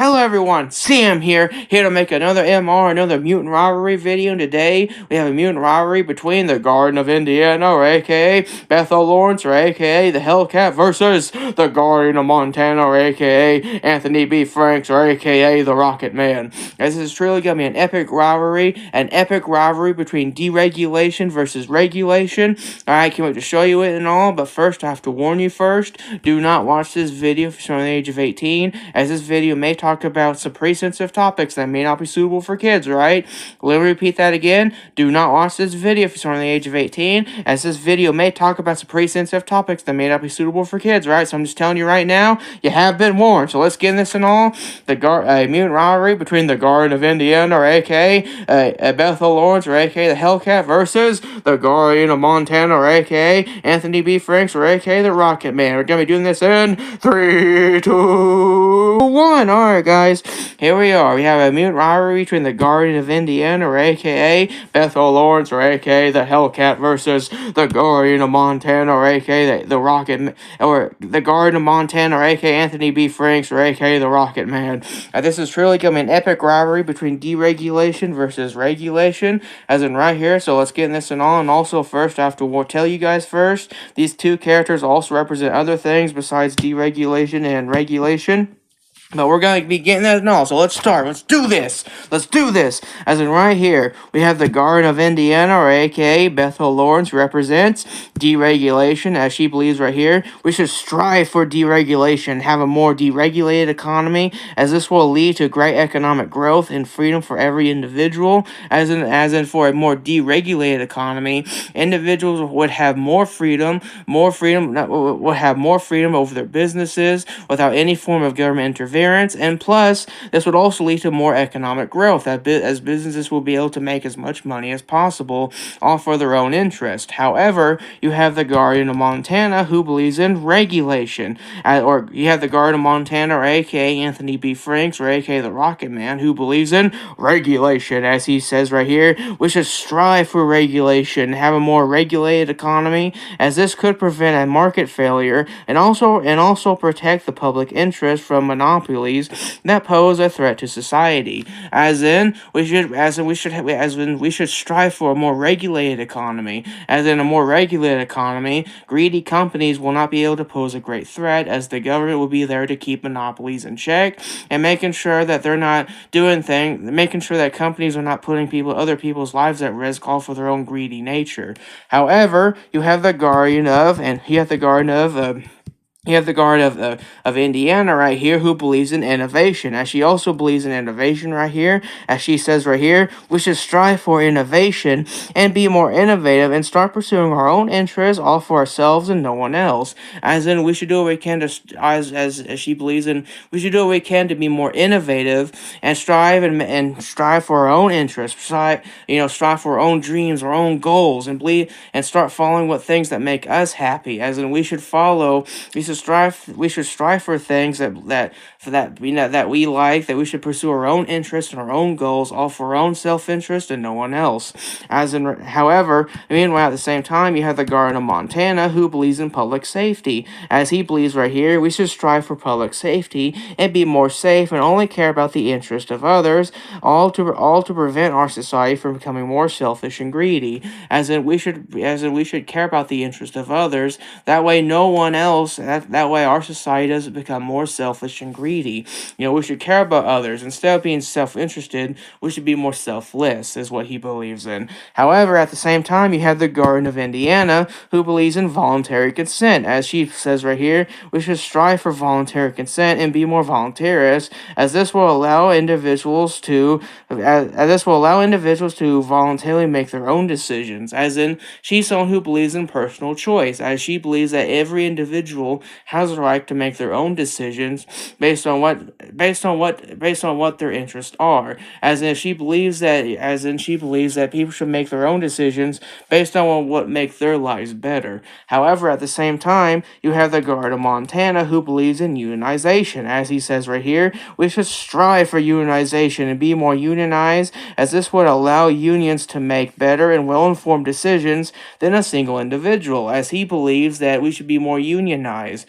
Hello everyone, Sam here to make another another mutant rivalry video. And today we have a mutant rivalry between the Garden of Indiana, or aka Bethel Lawrence, or aka the Hellcat, versus the Guardian of Montana, or aka Anthony B. Franks, or aka the Rocket Man. This is truly gonna be an epic rivalry between deregulation versus regulation. Alright, can't wait to show you it and all, but first I have to warn you first, do not watch this video if you're under the age of 18, as this video may talk about some pretty sensitive topics that may not be suitable for kids, right? Let me repeat that again. Do not watch this video if you're under the age of 18, as this video may talk about some pretty sensitive topics that may not be suitable for kids, right? So I'm just telling you right now, you have been warned. So let's get in this and all. The mutant rivalry between the Guardian of Indiana, or aka Bethel Lawrence, or aka the Hellcat, versus the Guardian of Montana, or aka Anthony B. Franks, or aka the Rocket Man. We're gonna be doing this in 3, 2, 1. Alright, guys, here we are. We have a mutant rivalry between the Guardian of Indiana, or aka Bethel Lawrence, or aka the Hellcat, versus the Guardian of Montana, or aka the Rocket, or the Guardian of Montana, or aka Anthony B. Franks, or aka the Rocket Man. This is truly going to be an epic rivalry between deregulation versus regulation, as in right here. So let's get in this and all. And also, first, I have to tell you guys first, these two characters also represent other things besides deregulation and regulation. But we're going to be getting that and all, so let's start. Let's do this. As in right here, we have the Guardian of Indiana, or aka Bethel Lawrence, represents deregulation, as she believes right here. We should strive for deregulation, have a more deregulated economy, as this will lead to great economic growth and freedom for every individual. As in for a more deregulated economy, individuals would have more freedom over their businesses without any form of government interference. And plus, this would also lead to more economic growth, as businesses will be able to make as much money as possible, all for their own interest. However, you have the Guardian of Montana, who believes in regulation. Or you have the Guardian of Montana, or aka Anthony B. Franks, or aka the Rocket Man, who believes in regulation. As he says right here, we should strive for regulation, have a more regulated economy, as this could prevent a market failure and also protect the public interest from monopolies that pose a threat to society. We should strive for a more regulated economy. As in a more regulated economy, greedy companies will not be able to pose a great threat, as the government will be there to keep monopolies in check and making sure that companies are not putting other people's lives at risk, all for their own greedy nature. However, you have the Guardian of Indiana right here, who believes in innovation, as she also believes in innovation right here, as she says right here, we should strive for innovation and be more innovative and start pursuing our own interests, all for ourselves and no one else. As in, we should do what we can to, as she believes in, we should do what we can to be more innovative and strive for our own interests, strive for our own dreams, our own goals, and start following what things that make us happy. As in, we should strive for things that we like, that we should pursue our own interests and our own goals, all for our own self-interest and no one else. However, meanwhile, at the same time, you have the Guardian of Montana, who believes in public safety, as he believes right here, we should strive for public safety and be more safe and only care about the interest of others, all to prevent our society from becoming more selfish and greedy. As in, we should care about the interest of others. That way, no one else. That way, our society doesn't become more selfish and greedy. We should care about others. Instead of being self-interested, we should be more selfless, is what he believes in. However, at the same time, you have the Guardian of Indiana, who believes in voluntary consent. As she says right here, we should strive for voluntary consent and be more voluntarist, as this will allow individuals to voluntarily make their own decisions. As in, she's someone who believes in personal choice, as she believes that every individual has a right to make their own decisions based on what their interests are. She believes that people should make their own decisions based on what makes their lives better. However, at the same time, you have the Guardian of Montana, who believes in unionization. As he says right here, we should strive for unionization and be more unionized, as this would allow unions to make better and well-informed decisions than a single individual, as he believes that we should be more unionized.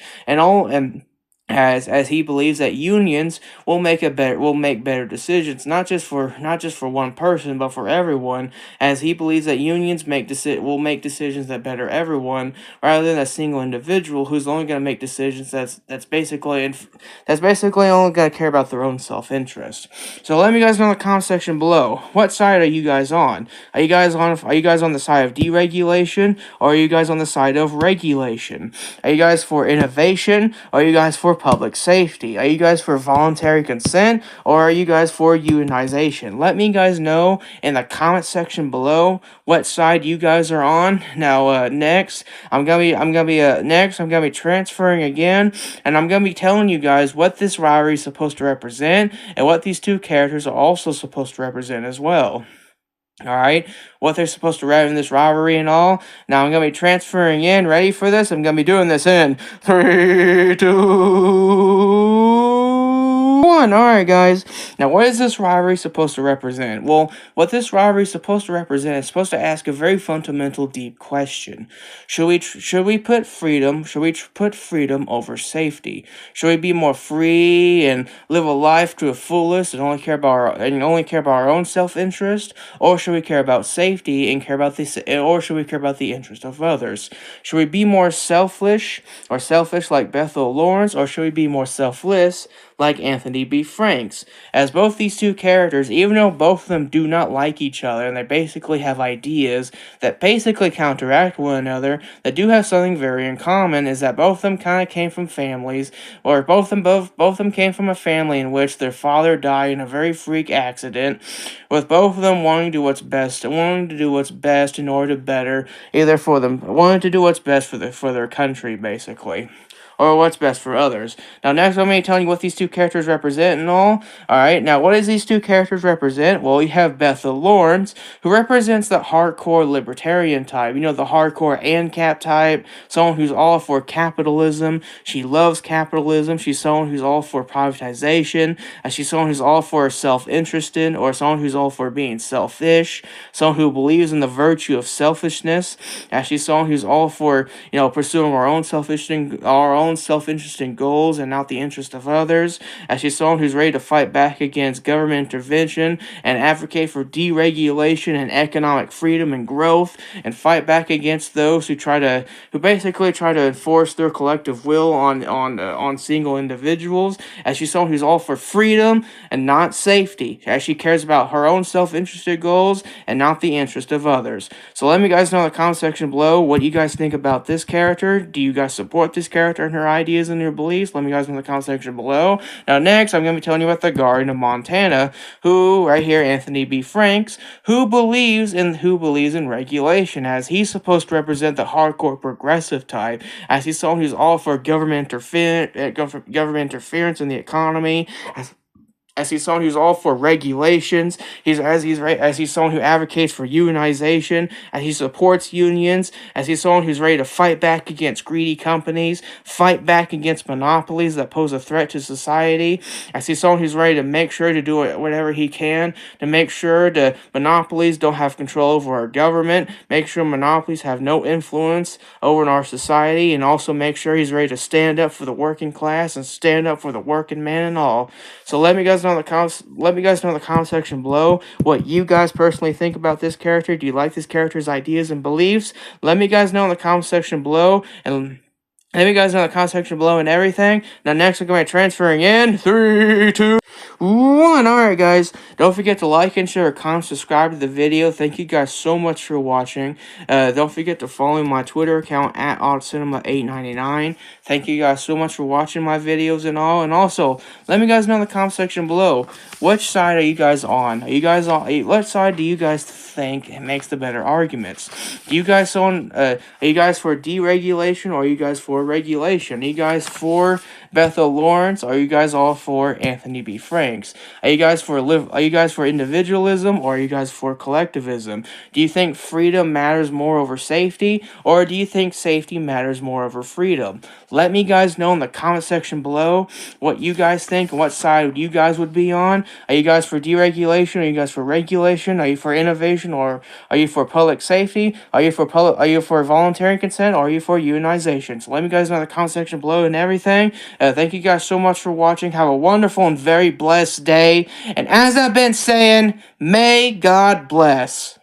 as he believes that unions will make better decisions, not just for one person but for everyone, as he believes that unions will make decisions that better everyone rather than a single individual who's only going to make decisions that's basically only going to care about their own self-interest. So let me guys know in the comment section below, what side are you guys on? Are you guys on the side of deregulation, or are you guys on the side of regulation? Are you guys for innovation, or are you guys for public safety? Are you guys for voluntary consent, or are you guys for unionization? Let me guys know in the comment section below what side you guys are on. Now, next, I'm gonna be transferring again, and I'm gonna be telling you guys what this rivalry is supposed to represent, and what these two characters are also supposed to represent as well. Alright, what they're supposed to write in this rivalry and all. Now I'm going to be transferring in. Ready for this? I'm going to be doing this in 3, 2, 1. Alright, guys. Now, what is this rivalry supposed to represent? Well, what this rivalry is supposed to represent is supposed to ask a very fundamental, deep question. Should we put freedom over safety? Should we be more free and live a life to the fullest and only care about our own self-interest? Or should we care about safety and or should we care about the interest of others? Should we be more selfish like Bethel Lawrence, or should we be more selfless like Anthony B. Franks? As both these two characters, even though both of them do not like each other and they basically have ideas that basically counteract one another, they do have something very in common, is that both of them kind of came from families, or both of them came from a family in which their father died in a very freak accident, with both of them wanting to do what's best in order to better, wanting to do what's best for their country, basically, or what's best for others. Now, next, I'm going to be telling you what these two characters represent and all. Alright, now, what does these two characters represent? Well, you have Bethel Lawrence, who represents the hardcore libertarian type. You know, the hardcore ANCAP type, someone who's all for capitalism. She loves capitalism. She's someone who's all for privatization. She's someone who's all for self-interested, or someone who's all for being selfish. Someone who believes in the virtue of selfishness. She's someone who's all for, pursuing our own self-interested goals and not the interest of others. She's someone who's ready to fight back against government intervention and advocate for deregulation and economic freedom and growth, and fight back against those who basically try to enforce their collective will on single individuals. She's someone who's all for freedom and not safety. She cares about her own self-interested goals and not the interest of others. So let me guys know in the comment section below what you guys think about this character. Do you guys support this character and her ideas and her beliefs? Let me guys know in the comment section below. Now, next, I'm going to be telling you about the Guardian of Montana, who, right here, Anthony B. Franks, who believes in regulation, as he's supposed to represent the hardcore progressive type, as he's someone who's all for government interference in the economy, as he's someone who's all for regulations, as he's someone who advocates for unionization, as he supports unions, as he's someone who's ready to fight back against greedy companies, fight back against monopolies that pose a threat to society, as he's someone who's ready to make sure to do whatever he can to make sure the monopolies don't have control over our government, make sure monopolies have no influence over our society, and also make sure he's ready to stand up for the working class and stand up for the working man and all. So let me guys know in the comment section below what you guys personally think about this character. Do you like this character's ideas and beliefs? Let me guys know in the comment section below, and everything. Now, next, I'm going to be transferring in 3, 2, 1. Alright, guys. Don't forget to like and share, comment, subscribe to the video. Thank you guys so much for watching. Don't forget to follow my Twitter account at oddcinema899. Thank you guys so much for watching my videos and all. And also, let me guys know in the comment section below, which side are you guys on? What side do you guys think makes the better arguments? Are you guys for deregulation, or are you guys for regulation? Are you guys for Bethel Lawrence, or are you guys all for Anthony B. Franks? Are you guys for individualism, or are you guys for collectivism? Do you think freedom matters more over safety, or do you think safety matters more over freedom? Let me guys know in the comment section below what you guys think and what side you guys would be on. Are you guys for deregulation? Are you guys for regulation? Are you for innovation, or are you for public safety? Are you for voluntary consent, or are you for unionization? So let me guys know in the comment section below and everything. Thank you guys so much for watching. Have a wonderful and very blessed day. And as I've been saying, may God bless.